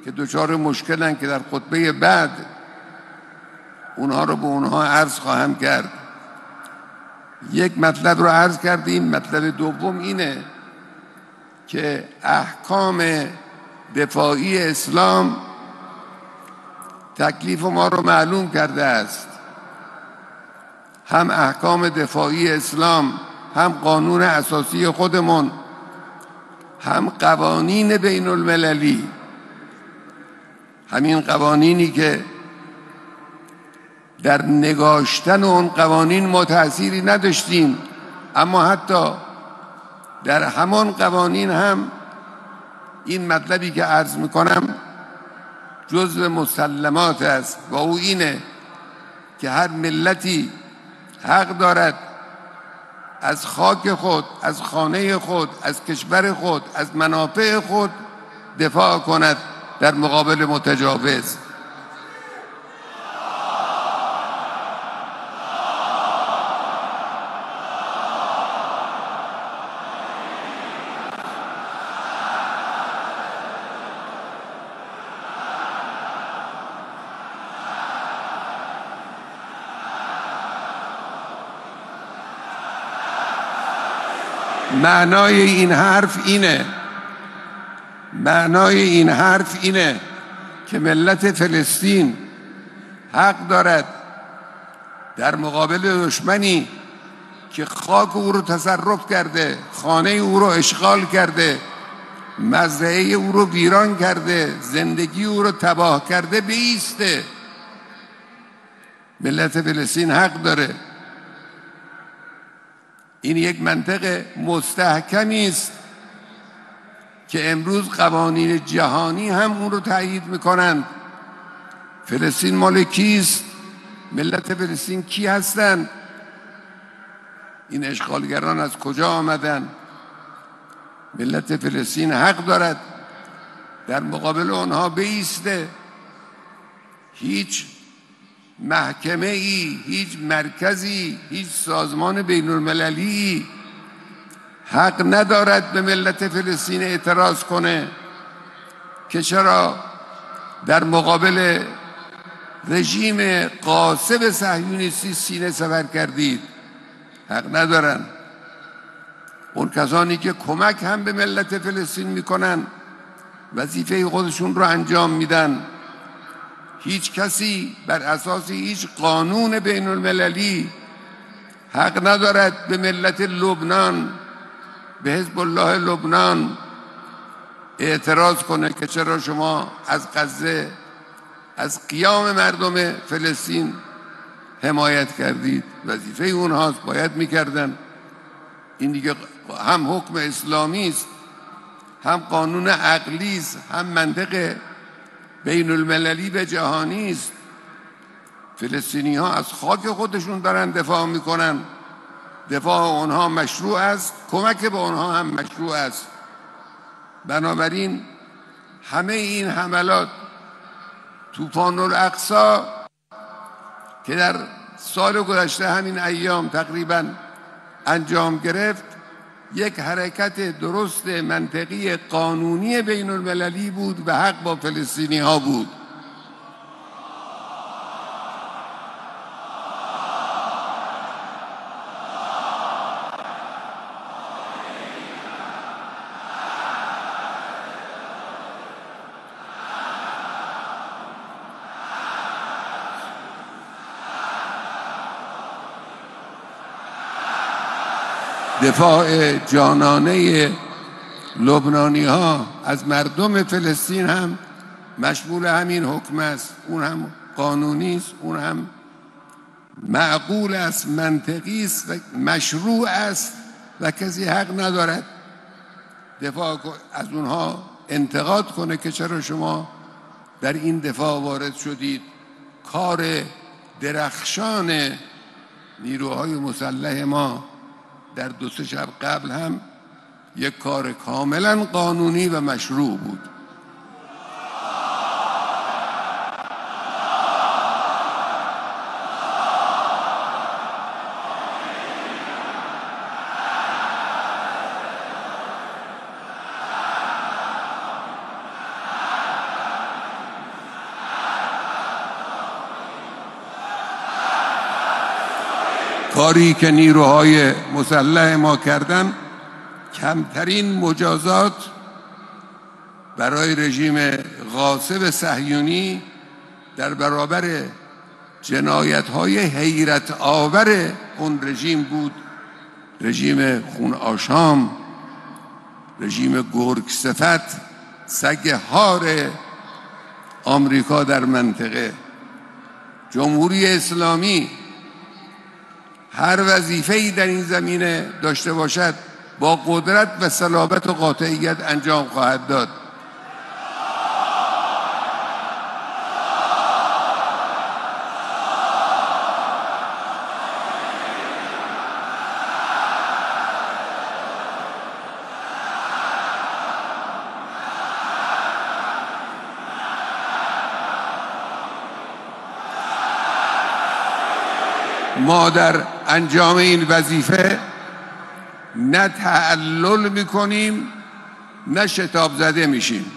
که دچار مشکلن که در خطبه بعد اونها رو به اونها عرض خواهم کرد. یک مطلب رو عرض کردیم. مطلب دوم اینه که احکام دفاعی اسلام تکلیف ما رو معلوم کرده است. هم احکام دفاعی اسلام، هم قانون اساسی خودمون، هم قوانین بین المللی. همین قوانینی که در نگاشتن اون قوانین ما تأثیری نداشتیم، اما حتی در همان قوانین هم این مطلبی که عرض میکنم جزء مسلمات است و او اینه که هر ملتی حق دارد از خاک خود، از خانه خود، از کشور خود، از منافع خود دفاع کند در مقابل متجاوز. معنای این حرف اینه که ملت فلسطین حق دارد در مقابل دشمنی که خاک او رو تصرف کرده، خانه او رو اشغال کرده، مزرعه او رو ویران کرده، زندگی او رو تباه کرده بایسته. ملت فلسطین حق داره. این یک منطق مستحکمی است که امروز قوانین جهانی هم اون رو تأیید میکنند. فلسطین مال کیست؟ ملت فلسطین کی هستند؟ این اشغالگران از کجا آمدن؟ ملت فلسطین حق دارد در مقابل آنها بایسته. هیچ محکمه ای، هیچ مرکزی، هیچ سازمان بین المللی حق ندارد به ملت فلسطین اعتراض کنه که چرا در مقابل رژیم غاصب صهیونیستی سینه سپر کردید. حق ندارن. اون کسانی که کمک هم به ملت فلسطین میکنن وظیفه خودشون رو انجام میدن. هیچ کسی بر اساس هیچ قانون بین المللی حق ندارد به ملت لبنان، به حزب الله لبنان اعتراض کنه که چرا شما از غزه، از قیام مردم فلسطین حمایت کردید. وظیفه اونهاست، باید میکردن. این دیگه هم حکم اسلامی است، هم قانون عقلی است، هم منطق بین المللی و جهانی است. فلسطینی ها از خاک خودشون دارن دفاع میکنن. دفاع اونها مشروع است، کمک به اونها هم مشروع است. بنابراین همه این حملات، طوفان الاقصی که در سال گذشته همین ایام تقریبا انجام گرفت، یک حرکت درست منطقی قانونی بین المللی بود و حق با فلسطینی ها بود. دفاع جانانه لبنانی ها از مردم فلسطین هم مشمول همین حکم است. اون هم قانونی است، اون هم معقول است، منطقی است و مشروع است و کسی حق ندارد دفاع از اونها انتقاد کنه که چرا شما در این دفاع وارد شدید. کار درخشان نیروهای مسلح ما در 2-3 شب قبل هم یک کار کاملا قانونی و مشروع بود. کاری که نیروهای مسلح ما کردن کمترین مجازات برای رژیم غاصب صهیونی در برابر جنایت‌های حیرت آور اون رژیم بود. رژیم خون آشام، رژیم گرگ صفت، سگ هار آمریکا در منطقه. جمهوری اسلامی هر وظیفه‌ای در این زمینه داشته باشد با قدرت و صلابت و قاطعیت انجام خواهد داد. ما در انجام این وظیفه نه تعلل میکنیم نه شتاب زده میشیم.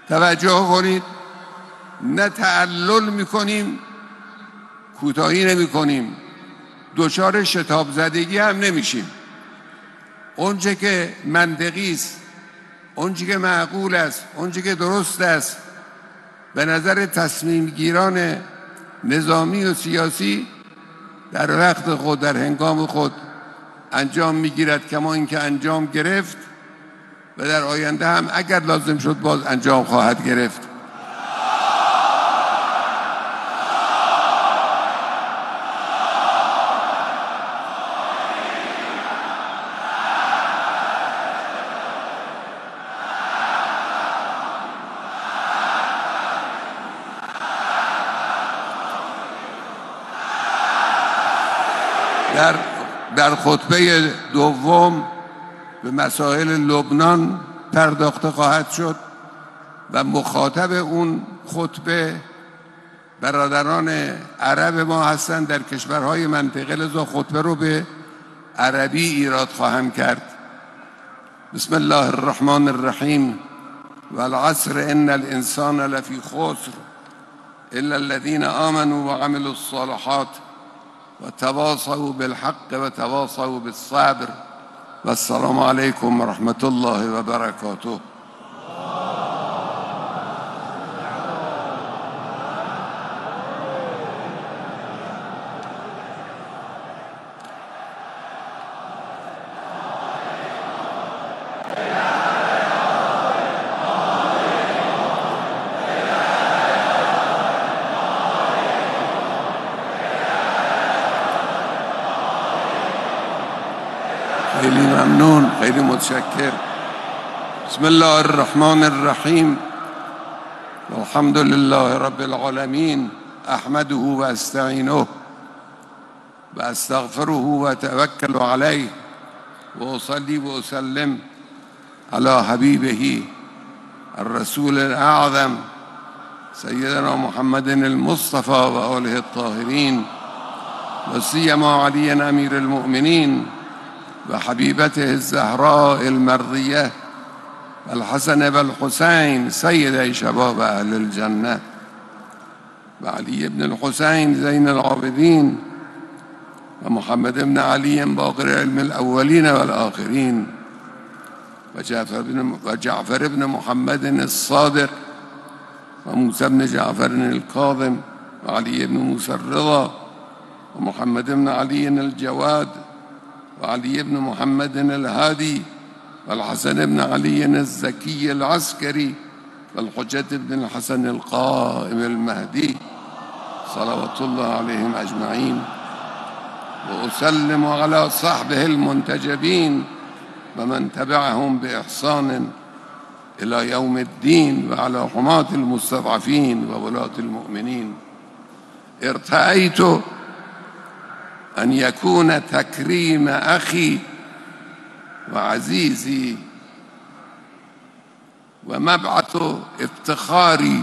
توجه کنید، نه تعلل میکنیم کوتاهی نمیکنیم، دچار شتاب زدگی هم نمیشیم. اونچه که منطقی است، اونچه که معقول است، اونچه که درست است به نظر تصمیم گیران نظامی و سیاسی در وقت خود، در هنگام خود انجام میگیرد، کما اینکه انجام گرفت و در آینده هم اگر لازم شد باز انجام خواهد گرفت. در خطبه دوم به مسائل لبنان پرداخته خواهد شد و مخاطب اون خطبه برادران عرب ما هستند در کشورهای منطقه، لذا خطبه رو به عربی ایراد خواهم کرد. بسم الله الرحمن الرحیم والعصر ان الانسان لفی خسر الا الذين آمنوا وعملوا الصالحات وتواصوا بالحق وتواصوا بالصبر والسلام عليكم ورحمة الله وبركاته. خیلی ممنون، خیلی متشکر. بسم الله الرحمن الرحیم والحمد لله رب العالمین احمده و استعینه و استغفره و اتوکل علیه و اصلی و اسلم علی حبیبه الرسول الاعظم سیدنا محمد المصطفى و آله الطاهرین و سیما علی امیر المؤمنین و حبیبته الزهراء المرضیه الحسن والحسین سید شباب اهل الجنه و علی بن الحسین زین العابدین و محمد بن علی باقر علم الاولین والآخرین و جعفر بن محمد الصادق و موسی بن جعفر الكاظم و علی بن موسی الرضا و محمد بن علی الجواد وعلي بن محمد الهادي والحسن بن علي الزكي العسكري والحجة بن الحسن القائم المهدي صلوات الله عليهم أجمعين وأسلم على صحبه المنتجبين ومن تبعهم بإحسان إلى يوم الدين وعلى حماة المستضعفين وولاة المؤمنين. ارتأيت أن يكون تكريم أخي وعزيزي ومبعث افتخاري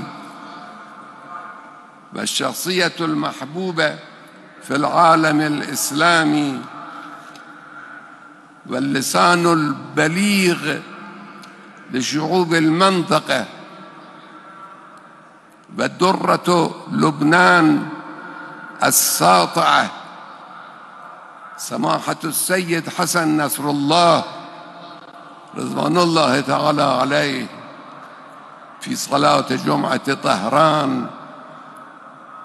والشخصية المحبوبة في العالم الإسلامي واللسان البليغ لشعوب المنطقة والدرة لبنان الساطعة سماحة السيد حسن نصر الله رضوان الله تعالى عليه في صلاة جمعة طهران،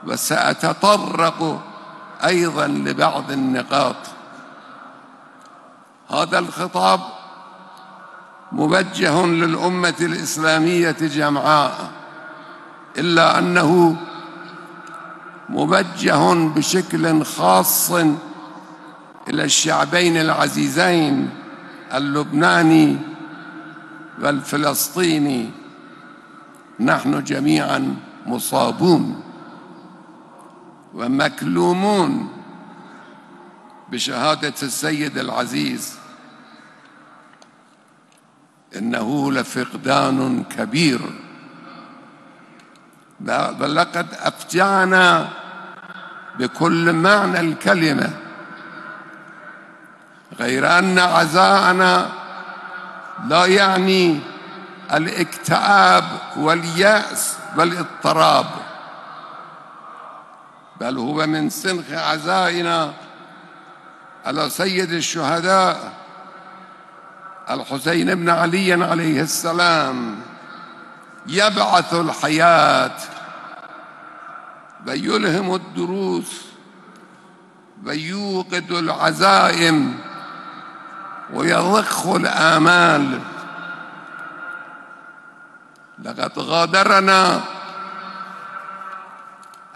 وسأتطرق أيضا لبعض النقاط. هذا الخطاب موجه للأمة الإسلامية جمعاء، إلا أنه موجه بشكل خاص إلى الشعبين العزيزين اللبناني والفلسطيني. نحن جميعا مصابون ومكلومون بشهادة السيد العزيز، إنه لفقدان كبير، بل لقد أفجعنا بكل معنى الكلمة، غير أن عزاءنا لا يعني الاكتئاب واليأس والاضطراب، بل هو من سنخ عزائنا على سيد الشهداء الحسين بن علي عليه السلام، يبعث الحياة ويلهم الدروس ويوقد العزائم ويضخ الآمال. لقد غادرنا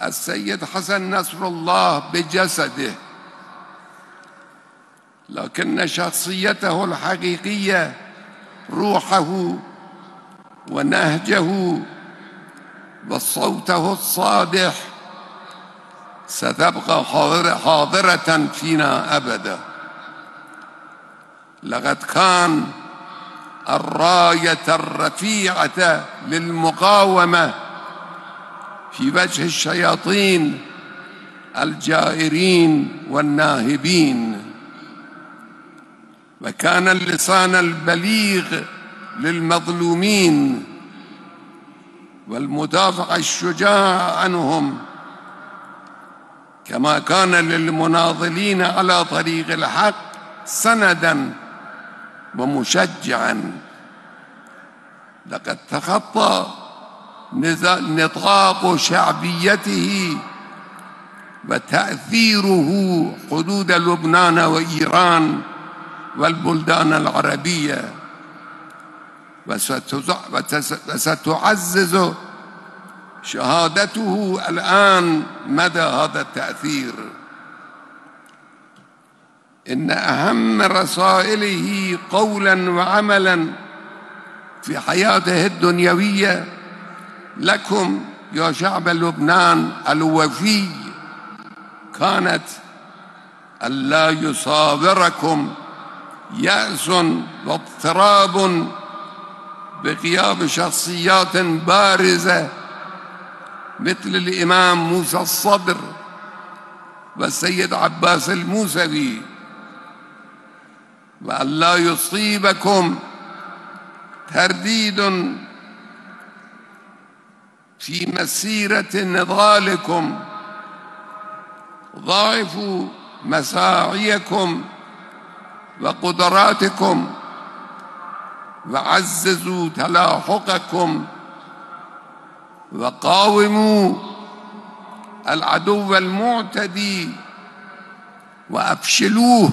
السيد حسن نصر الله بجسده، لكن شخصيته الحقيقية، روحه ونهجه وصوته الصادح ستبقى حاضرة فينا أبدا. لقد كان الراية الرفيعة للمقاومة في وجه الشياطين الجائرين والناهبين، وكان اللسان البليغ للمظلومين والمدافع الشجاع عنهم، كما كان للمناضلين على طريق الحق سندا ومشجعا. لقد تخطى نطاق شعبيته وتأثيره حدود لبنان وإيران والبلدان العربية، وستعزز شهادته الآن مدى هذا التأثير. إن أهم رسائله قولا وعملا في حياته الدنيوية لكم يا شعب لبنان الوفي كانت ألا يصابركم يأس واضطراب بغياب شخصيات بارزة مثل الإمام موسى الصدر والسيد عباس الموسوي، وألا يصيبكم ترديد في مسيرة نضالكم. ضاعفوا مساعيكم وقدراتكم وعززوا تلاحقكم، وقاوموا العدو المعتدي وأفشلوه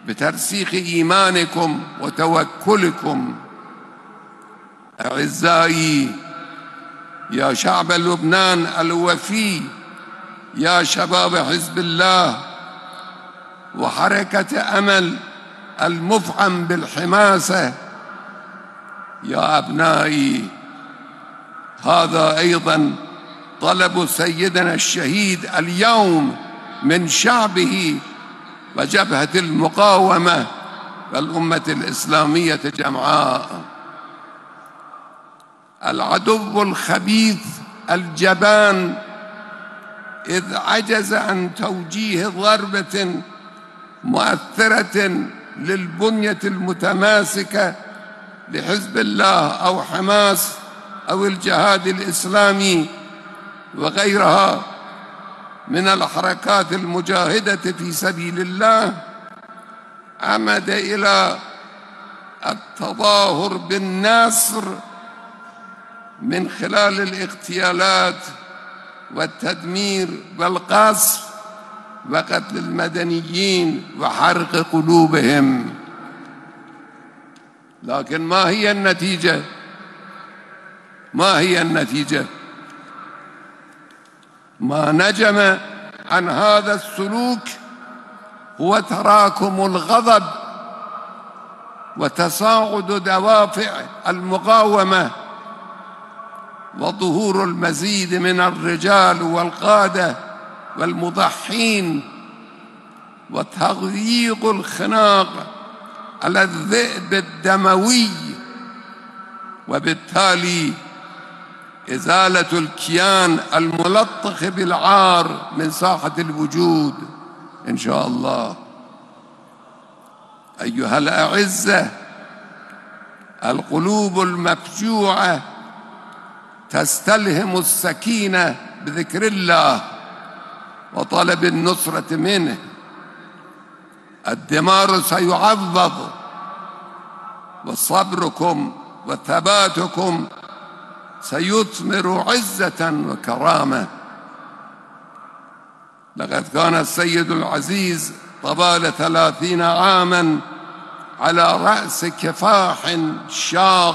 بترسيخ إيمانكم وتوكلكم. أعزائي يا شعب لبنان الوفي، يا شباب حزب الله وحركة أمل المفعم بالحماسة، يا أبنائي، هذا أيضا طلب سيدنا الشهيد اليوم من شعبه وجبهة المقاومة والأمة الإسلامية جمعاء. العدو الخبيث الجبان إذ عجز عن توجيه ضربة مؤثرة للبنية المتماسكة لحزب الله أو حماس أو الجهاد الإسلامي وغيرها، من الحركات المجاهدة في سبيل الله عمد إلى التظاهر بالنصر من خلال الاغتيالات والتدمير والقصف وقتل المدنيين وحرق قلوبهم. لكن ما هي النتيجة؟ ما هي النتيجة؟ ما نجم عن هذا السلوك هو تراكم الغضب وتصاعد دوافع المقاومة وظهور المزيد من الرجال والقادة والمضحين وتغييق الخناق على الذئب الدموي، وبالتالي إزالة الكيان الملطخ بالعار من ساحة الوجود إن شاء الله. أيها الأعزة، القلوب المفجوعة تستلهم السكينة بذكر الله وطلب النصرة منه. الدمار سيعوض، وصبركم وثباتكم سيثمر عزة وكرامة. لقد كان السيد العزيز طوال 30 عاما على رأس كفاح شاق